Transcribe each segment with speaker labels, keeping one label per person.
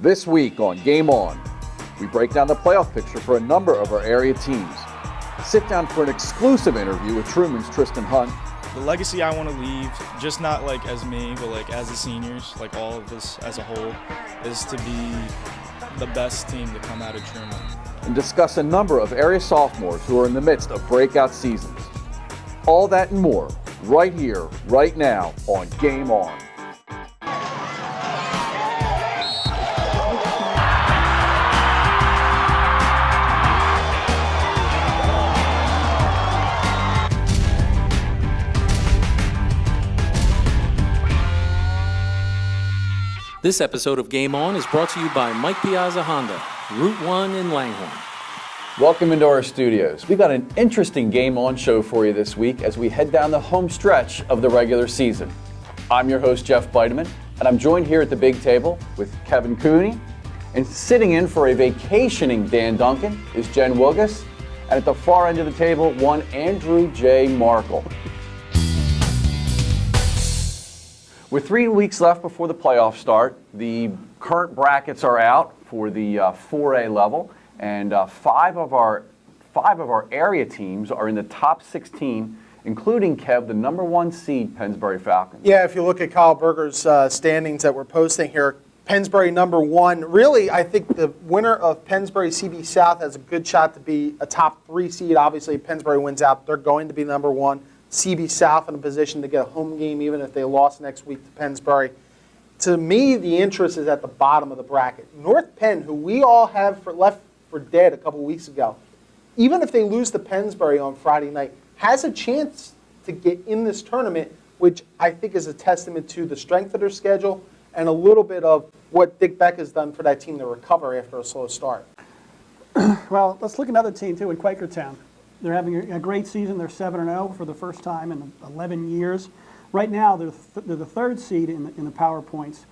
Speaker 1: This week on Game On, we break down the playoff picture for a number of our area teams. Sit down for an exclusive interview with Truman's Tristan Hunt.
Speaker 2: The legacy I want to leave, just not like as me, but like as the seniors, like all of this as a whole, is to be the best team to come out of Truman.
Speaker 1: And discuss a number of area sophomores who are in the midst of breakout seasons. All that and more, right here, right now, on Game On.
Speaker 3: This episode of Game On is brought to you by Mike Piazza Honda, Route 1 in Langhorne.
Speaker 1: Welcome into our studios. We've got an interesting Game On show for you this week as we head down the home stretch of the regular season. I'm your host, Jeff Beiteman, and I'm joined here at the big table with Kevin Cooney. And sitting in for a vacationing Dan Duncan is Jen Wilgus. And at the far end of the table, one Andrew J. Markle. With 3 weeks left before the playoffs start, the current brackets are out for the 4A level, and five of our area teams are in the top 16, including, Kev, the number 1 seed, Pennsbury Falcons.
Speaker 4: Yeah, if you look at Kyle Berger's standings that we're posting here, Pennsbury number 1. Really, I think the winner of Pennsbury CB South has a good shot to be a top 3 seed. Obviously, if Pennsbury wins out, they're going to be number 1. CB South in a position to get a home game even if they lost next week to Pennsbury. To me, the interest is at the bottom of the bracket. North Penn, who we all have left for dead a couple weeks ago, even if they lose to Pennsbury on Friday night, has a chance to get in this tournament, which I think is a testament to the strength of their schedule and a little bit of what Dick Beck has done for that team to recover after a slow start.
Speaker 5: Well, let's look at another team, too, in Quakertown. They're having a great season. They're 7-0 for the first time in 11 years. Right now, they're the third seed in the power points,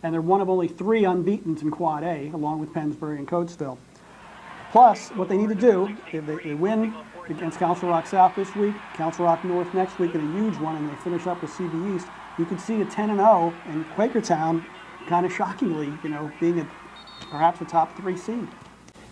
Speaker 5: and they're one of only 3 unbeatens in Quad A, along with Pennsbury and Coatesville. Plus, what they need to do, if they win against Council Rock South this week, Council Rock North next week, and a huge one, and they finish up with CB East, you could see a 10-0, and Quakertown, kind of shockingly, being perhaps a top 3 seed.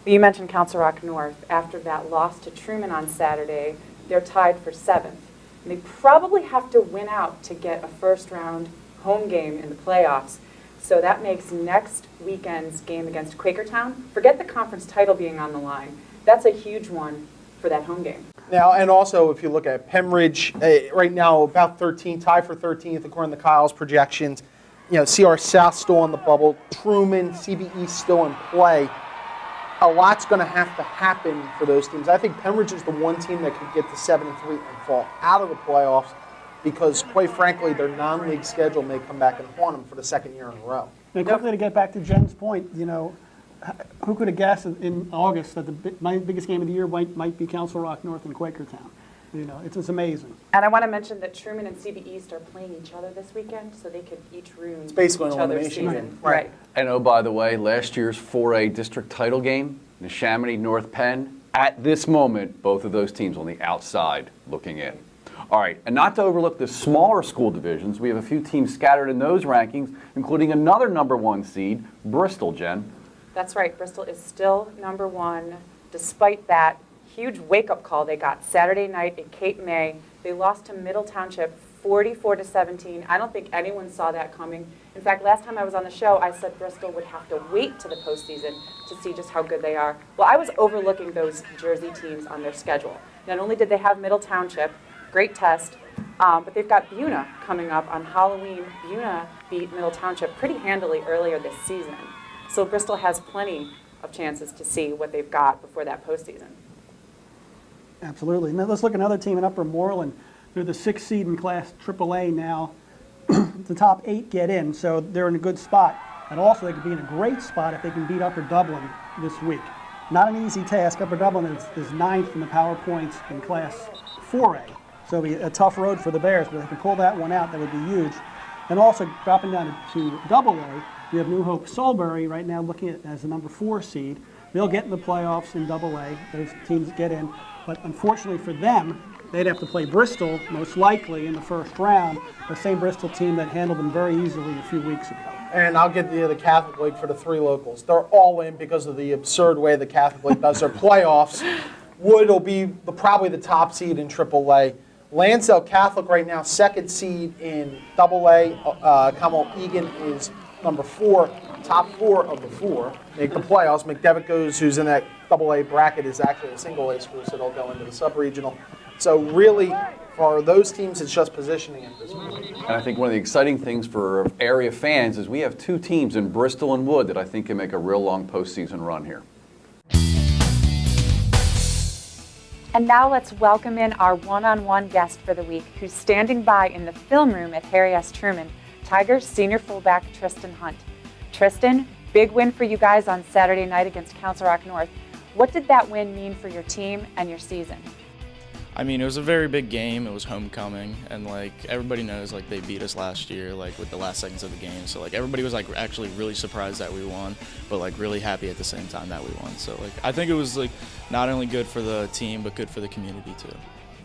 Speaker 6: You mentioned Council Rock North. After that loss to Truman on Saturday, they're tied for 7th. And they probably have to win out to get a first-round home game in the playoffs. So that makes next weekend's game against Quakertown, forget the conference title being on the line. That's a huge one for that home game.
Speaker 4: Now, and also, if you look at Pembridge, right now about 13, tied for 13th according to Kyle's projections. CR South still on the bubble, Truman, CB East still in play. A lot's going to have to happen for those teams. I think Pembridge is the one team that could get to 7-3 and fall out of the playoffs because, quite frankly, their non-league schedule may come back and haunt them for the second year in a row.
Speaker 5: And quickly to get back to Jen's point, who could have guessed in August that my biggest game of the year might be Council Rock North and Quakertown? It's just amazing.
Speaker 6: And I want to mention that Truman and CB East are playing each other this weekend, so they could each ruin
Speaker 4: It's basically
Speaker 6: each
Speaker 4: an
Speaker 6: other's
Speaker 4: elimination
Speaker 6: season.
Speaker 4: game. Right.
Speaker 1: And oh, by the way, last year's 4A district title game, Neshaminy, North Penn, at this moment, both of those teams on the outside looking in. All right, and not to overlook the smaller school divisions, we have a few teams scattered in those rankings, including another number 1 seed, Bristol, Jen.
Speaker 6: That's right. Bristol is still number 1, despite that huge wake-up call they got Saturday night at Cape May. They lost to Middle Township 44-17. I don't think anyone saw that coming. In fact, last time I was on the show, I said Bristol would have to wait to the postseason to see just how good they are. Well, I was overlooking those Jersey teams on their schedule. Not only did they have Middle Township, great test, but they've got Buna coming up on Halloween. Buna beat Middle Township pretty handily earlier this season. So Bristol has plenty of chances to see what they've got before that postseason.
Speaker 5: Absolutely. Now let's look at another team in Upper Moreland. They're the 6th seed in Class AAA now. The top 8 get in, so they're in a good spot. And also, they could be in a great spot if they can beat Upper Dublin this week. Not an easy task. Upper Dublin is 9th in the power points in Class 4A. So it'll be a tough road for the Bears, but if they can pull that one out, that would be huge. And also, dropping down to AA, we have New Hope Salisbury right now looking at as the number 4 seed. They'll get in the playoffs in AA. Those teams get in. But unfortunately for them, they'd have to play Bristol, most likely, in the first round, the same Bristol team that handled them very easily a few weeks ago.
Speaker 4: And I'll get the Catholic League for the 3 locals. They're all in because of the absurd way the Catholic League does their playoffs. Wood will be probably the top seed in AAA. Lansdale Catholic right now, 2nd seed in AA. Commonwealth Egan is number 4. Top 4 of the 4 make the playoffs. McDevitt goes, who's in that AA bracket, is actually a single A school, so they'll go into the sub-regional. So really, for those teams, it's just positioning at this point.
Speaker 1: And I think one of the exciting things for area fans is we have 2 teams in Bristol and Wood that I think can make a real long postseason run here.
Speaker 6: And now let's welcome in our one-on-one guest for the week, who's standing by in the film room at Harry S. Truman, Tigers senior fullback Tristan Hunt. Tristan, big win for you guys on Saturday night against Council Rock North. What did that win mean for your team and your season?
Speaker 2: I mean, it was a very big game. It was homecoming, and like everybody knows, like they beat us last year, like with the last seconds of the game. So like everybody was like actually really surprised that we won, but like really happy at the same time that we won. So like I think it was like not only good for the team, but good for the community too.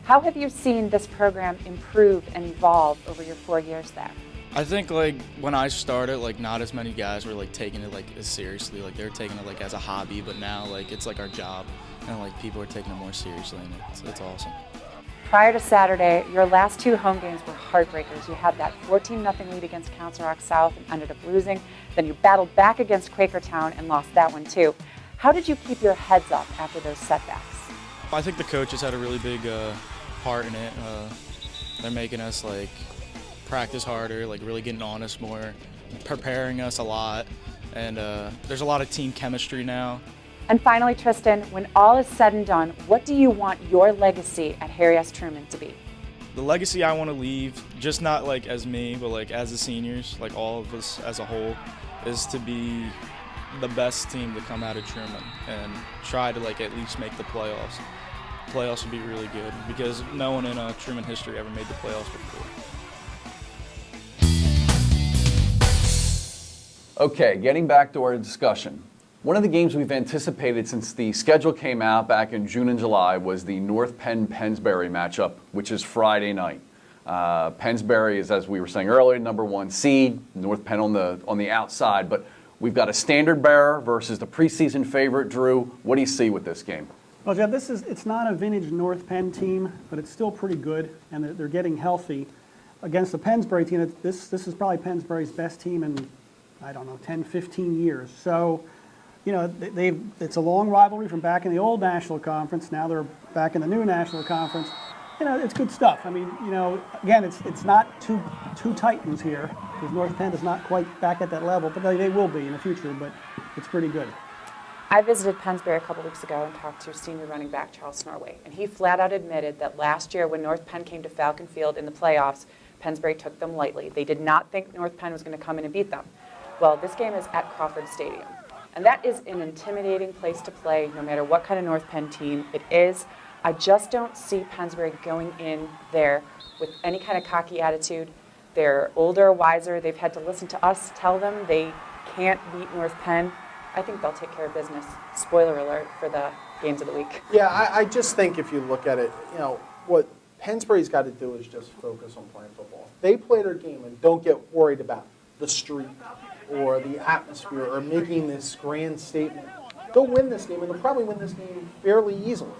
Speaker 6: How have you seen this program improve and evolve over your 4 years there?
Speaker 2: I think like when I started, like not as many guys were like taking it like as seriously. Like they're taking it like as a hobby, but now like it's like our job, and like people are taking it more seriously, and it's awesome.
Speaker 6: Prior to Saturday, your last 2 home games were heartbreakers. You had that 14-0 lead against Council Rock South and ended up losing. Then you battled back against Quakertown and lost that one too. How did you keep your heads up after those setbacks?
Speaker 2: I think the coaches had a really big part in it. They're making us like practice harder, like really getting on us more, preparing us a lot, and there's a lot of team chemistry now.
Speaker 6: And finally, Tristan, when all is said and done, what do you want your legacy at Harry S. Truman to be?
Speaker 2: The legacy I want to leave, just not like as me, but like as the seniors, like all of us as a whole, is to be the best team to come out of Truman and try to like at least make the playoffs. Playoffs would be really good because no one in Truman history ever made the playoffs before.
Speaker 1: Okay, getting back to our discussion. One of the games we've anticipated since the schedule came out back in June and July was the North Penn-Pennsbury matchup, which is Friday night. Pennsbury is, as we were saying earlier, number 1 seed, North Penn on the outside, but we've got a standard bearer versus the preseason favorite, Drew. What do you see with this game?
Speaker 5: Well, Jeff, it's not a vintage North Penn team, but it's still pretty good, and they're getting healthy. Against the Pennsbury team, this is probably Pennsbury's best team in, I don't know, 10, 15 years. So, you know, it's a long rivalry from back in the old National Conference. Now they're back in the new National Conference. You know, it's good stuff. I mean, you know, again, it's not two Titans here, because North Penn is not quite back at that level, but they will be in the future, but it's pretty good.
Speaker 6: I visited Pennsbury a couple weeks ago and talked to senior running back Charles Snorway, and he flat out admitted that last year when North Penn came to Falcon Field in the playoffs, Pennsbury took them lightly. They did not think North Penn was going to come in and beat them. Well, this game is at Crawford Stadium, and that is an intimidating place to play no matter what kind of North Penn team it is. I just don't see Pennsbury going in there with any kind of cocky attitude. They're older, wiser. They've had to listen to us tell them they can't beat North Penn. I think they'll take care of business. Spoiler alert for the games of the week.
Speaker 4: Yeah, I just think if you look at it, you know, what Pennsbury's got to do is just focus on playing football. They play their game and don't get worried about the street or the atmosphere or making this grand statement. They'll win this game, and they'll probably win this game fairly easily.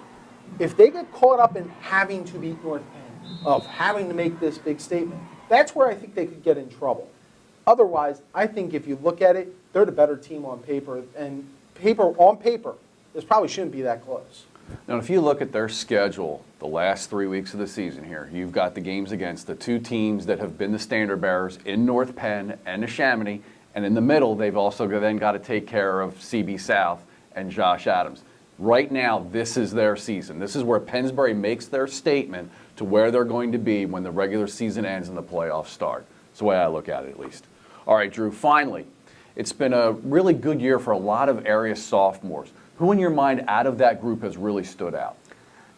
Speaker 4: If they get caught up in having to beat North Penn, of having to make this big statement, that's where I think they could get in trouble. Otherwise, I think if you look at it, they're the better team on paper, and on paper, this probably shouldn't be that close.
Speaker 1: Now, if you look at their schedule, the last 3 weeks of the season here, you've got the games against the 2 teams that have been the standard bearers in North Penn and Neshaminy, and in the middle, they've also then got to take care of CB South and Josh Adams. Right now, this is their season. This is where Pennsbury makes their statement to where they're going to be when the regular season ends and the playoffs start. That's the way I look at it, at least. All right, Drew, finally, it's been a really good year for a lot of area sophomores. Who in your mind out of that group has really stood out?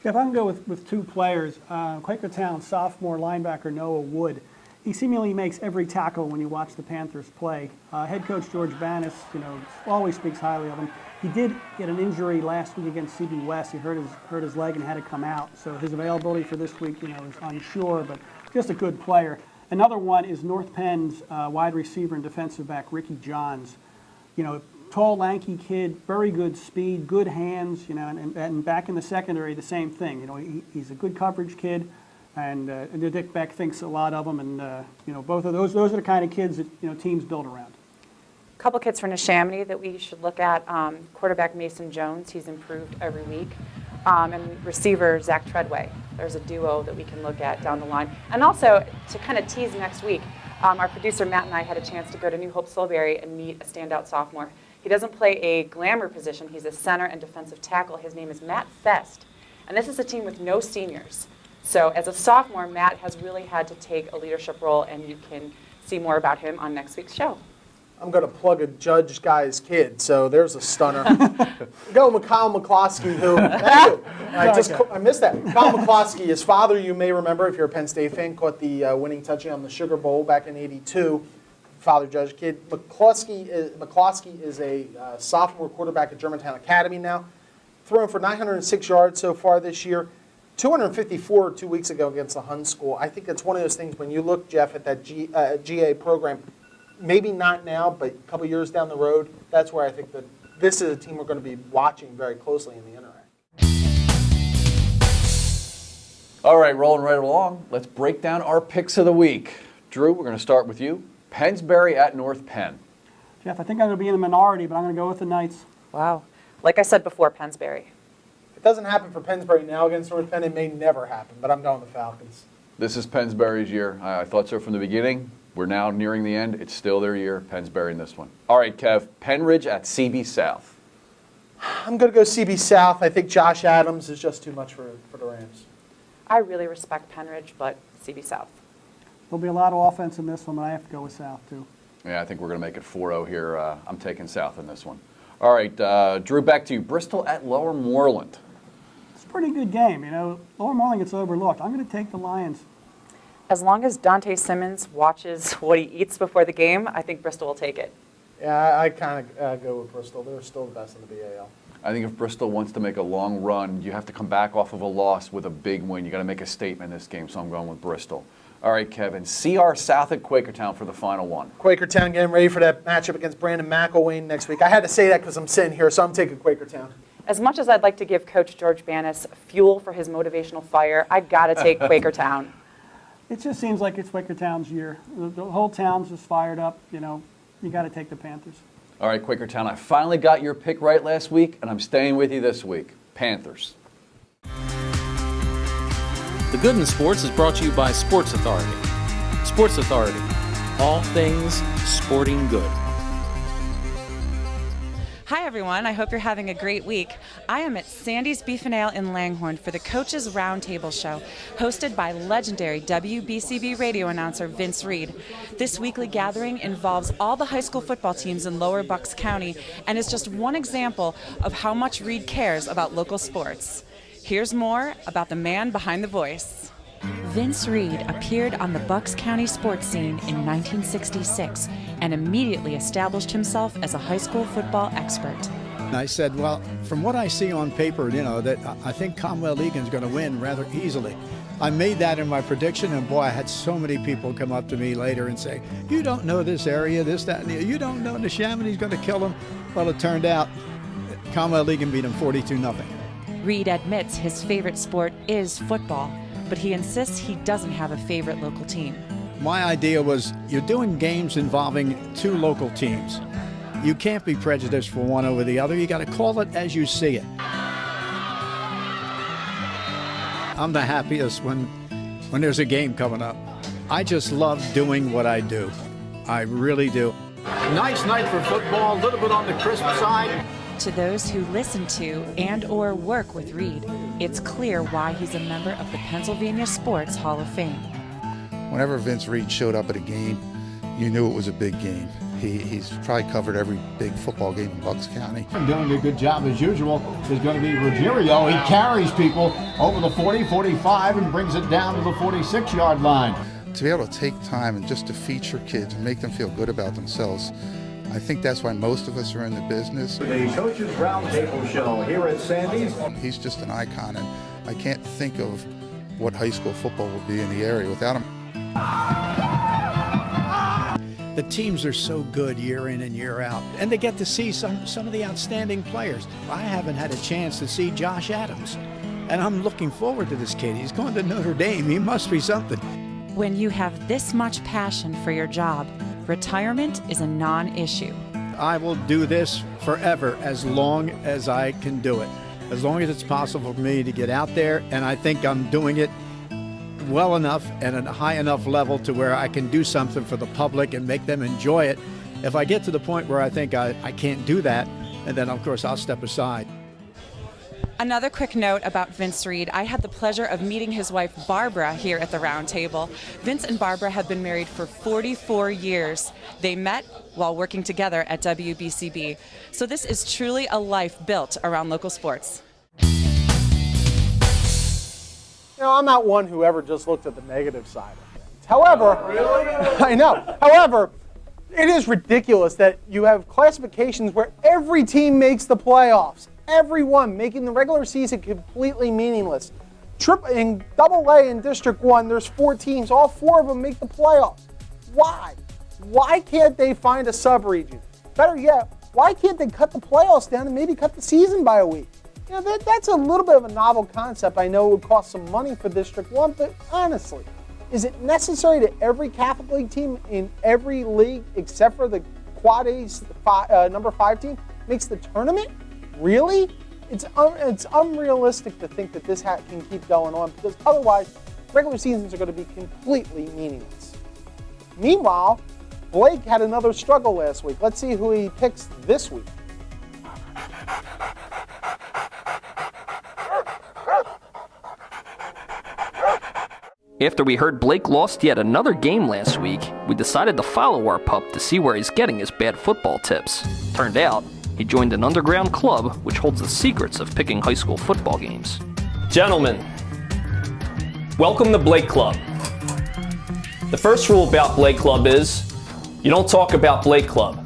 Speaker 5: Jeff, I can go with 2 players. Quakertown sophomore linebacker Noah Wood. He seemingly makes every tackle when you watch the Panthers play. Head coach George Banis, you know, always speaks highly of him. He did get an injury last week against CB West. He hurt his leg and had to come out. So his availability for this week, you know, is unsure, but just a good player. Another one is North Penn's wide receiver and defensive back, Ricky Johns. You know, tall, lanky kid, very good speed, good hands, you know, and back in the secondary, the same thing. You know, he's a good coverage kid, and Dick Beck thinks a lot of him, and, you know, both of those are the kind of kids that, you know, teams build around.
Speaker 6: A couple kids from Neshaminy that we should look at. Quarterback Mason Jones, he's improved every week. And receiver Zach Treadway. There's a duo that we can look at down the line. And also, to kind of tease next week, our producer Matt and I had a chance to go to New Hope Silbury and meet a standout sophomore. He doesn't play a glamour position. He's a center and defensive tackle. His name is Matt Fest. And this is a team with no seniors. So as a sophomore, Matt has really had to take a leadership role, and you can see more about him on next week's show.
Speaker 4: I'm going to plug a Judge guy's kid, so there's a stunner. Go with Kyle McCloskey, who, thank you. I missed that. Kyle McCloskey, his father, you may remember, if you're a Penn State fan, caught the winning touchdown on the Sugar Bowl back in '82. Father Judge kid. McCloskey is a sophomore quarterback at Germantown Academy now. Thrown for 906 yards so far this year. 254 2 weeks ago against the Hun School. I think that's one of those things when you look, Jeff, at that GA program, maybe not now, but a couple years down the road, that's where I think that this is a team we're going to be watching very closely in the Interact.
Speaker 1: All right, rolling right along. Let's break down our picks of the week. Drew, we're going to start with you. Pennsbury at North Penn.
Speaker 5: Jeff, I think I'm going to be in the minority, but I'm going to go with the Knights.
Speaker 6: Wow. Like I said before, Pennsbury.
Speaker 4: If it doesn't happen for Pennsbury now against North Penn, it may never happen, but I'm going the Falcons.
Speaker 1: This is Pennsbury's year. I thought so from the beginning. We're now nearing the end. It's still their year. Pennsbury in this one. All right, Kev. Penridge at CB South.
Speaker 4: I'm going to go CB South. I think Josh Adams is just too much for the Rams.
Speaker 6: I really respect Penridge, but CB South.
Speaker 5: There'll be a lot of offense in this one, but I have to go with South, too.
Speaker 1: Yeah, I think we're going to make it 4-0 here. I'm taking South in this one. All right, Drew, back to you. Bristol at Lower Moreland.
Speaker 5: It's a pretty good game, you know. Lower Moreland gets overlooked. I'm going to take the Lions.
Speaker 6: As long as Dante Simmons watches what he eats before the game, I think Bristol will take it.
Speaker 4: Yeah, I kind of go with Bristol. They're still the best in the BAL.
Speaker 1: I think if Bristol wants to make a long run, you have to come back off of a loss with a big win. You got to make a statement in this game, so I'm going with Bristol. All right, Kevin. CR South at Quakertown for the final one.
Speaker 4: Quakertown getting ready for that matchup against Brandon McElwain next week. I had to say that because I'm sitting here, so I'm taking Quakertown.
Speaker 6: As much as I'd like to give Coach George Banas fuel for his motivational fire, I got to take Quakertown.
Speaker 5: It just seems like it's Quakertown's year. The whole town's just fired up. You know, you got to take the Panthers.
Speaker 1: All right, Quakertown, I finally got your pick right last week, and I'm staying with you this week. Panthers.
Speaker 3: The Good in Sports is brought to you by Sports Authority. Sports Authority, all things sporting good.
Speaker 7: Hi everyone, I hope you're having a great week. I am at Sandy's Beef and Ale in Langhorne for the Coaches Roundtable Show, hosted by legendary WBCB radio announcer Vince Reed. This weekly gathering involves all the high school football teams in Lower Bucks County and is just one example of how much Reed cares about local sports. Here's more about the man behind the voice. Vince Reed appeared on the Bucks County sports scene in 1966 and immediately established himself as a high school football expert.
Speaker 8: And I said, well, from what I see on paper, you know, that I think Commonwealth Egan's going to win rather easily. I made that in my prediction, and boy, I had so many people come up to me later and say, you don't know this area, this, that, and the other. You don't know Neshamine's going to kill him. Well, it turned out Commonwealth Egan beat him 42-0.
Speaker 7: Reed admits his favorite sport is football, but he insists he doesn't have a favorite local team.
Speaker 8: My idea was you're doing games involving two local teams. You can't be prejudiced for one over the other. You got to call it as you see it. I'm the happiest when there's a game coming up. I just love doing what I do. I really do.
Speaker 9: Nice night for football, a little bit on the crisp side.
Speaker 7: To those who listen to and or work with Reed, it's clear why he's a member of the Pennsylvania Sports Hall of Fame.
Speaker 10: Whenever Vince Reed showed up at a game, you knew it was a big game. He's probably covered every big football game in Bucks County.
Speaker 9: Doing a good job as usual is going to be Ruggiero. He carries people over the 40, 45 and brings it down to the 46-yard line.
Speaker 10: To be able to take time and just to feature kids and make them feel good about themselves, I think that's why most of us are in the business.
Speaker 9: The Coaches Roundtable Show here at Sandy's.
Speaker 10: He's just an icon, and I can't think of what high school football would be in the area without him.
Speaker 8: The teams are so good year in and year out, and they get to see some of the outstanding players. I haven't had a chance to see Josh Adams, and I'm looking forward to this kid. He's going to Notre Dame. He must be something.
Speaker 7: When you have this much passion for your job, retirement is a non-issue.
Speaker 8: I will do this forever as long as I can do it, as long as it's possible for me to get out there, and I think I'm doing it well enough and at a high enough level to where I can do something for the public and make them enjoy it. If I get to the point where I think I can't do that, and then of course I'll step aside.
Speaker 7: Another quick note about Vince Reed. I had the pleasure of meeting his wife Barbara here at the round table. Vince and Barbara have been married for 44 years. They met while working together at WBCB. So this is truly a life built around local sports.
Speaker 4: You know, I'm not one who ever just looked at the negative side of things. However, I know. However, it is ridiculous that you have classifications where every team makes the playoffs. Everyone, making the regular season completely meaningless. In Double-A in District 1, there's 4 teams. All 4 of them make the playoffs. Why? Why can't they find a sub-region? Better yet, why can't they cut the playoffs down and maybe cut the season by a week? You know, that's a little bit of a novel concept. I know it would cost some money for District 1, but honestly, is it necessary that every Catholic League team in every league, except for the Quad A's number 5 team, makes the tournament? Really? It's unrealistic to think that this can keep going on, because otherwise, regular seasons are going to be completely meaningless. Meanwhile, Blake had another struggle last week. Let's see who he picks this week.
Speaker 11: After we heard Blake lost yet another game last week, we decided to follow our pup to see where he's getting his bad football tips. Turned out, he joined an underground club which holds the secrets of picking high school football games.
Speaker 12: Gentlemen, welcome to Blake Club. The first rule about Blake Club is, you don't talk about Blake Club.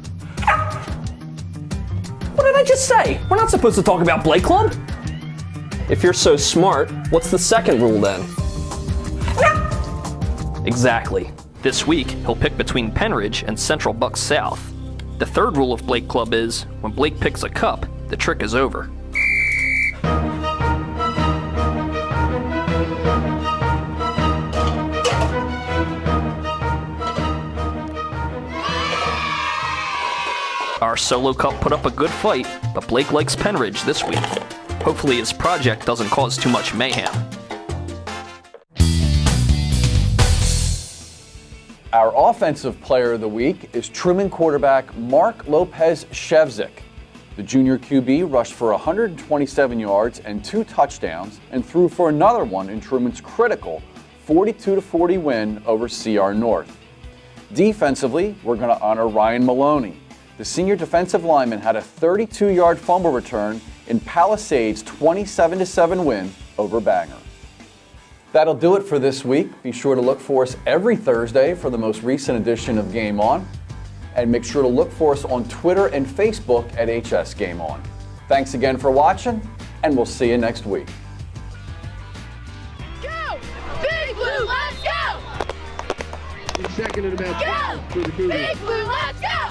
Speaker 12: What did I just say? We're not supposed to talk about Blake Club? If you're so smart, what's the second rule then?
Speaker 11: Exactly. This week, he'll pick between Penridge and Central Bucks South. The third rule of Blake Club is, when Blake picks a cup, the trick is over. Our solo cup put up a good fight, but Blake likes Penridge this week. Hopefully his project doesn't cause too much mayhem.
Speaker 1: Our offensive player of the week is Truman quarterback Mark Lopez-Shevzik. The junior QB rushed for 127 yards and 2 touchdowns and threw for another one in Truman's critical 42-40 win over CR North. Defensively, we're going to honor Ryan Maloney. The senior defensive lineman had a 32-yard fumble return in Palisades' 27-7 win over Bangor. That'll do it for this week. Be sure to look for us every Thursday for the most recent edition of Game On. And make sure to look for us on Twitter and Facebook at HS Game On. Thanks again for watching, and we'll see you next week.
Speaker 13: Go! Big Blue, let's go!
Speaker 9: Second and about
Speaker 13: Go! Big Blue, let's go!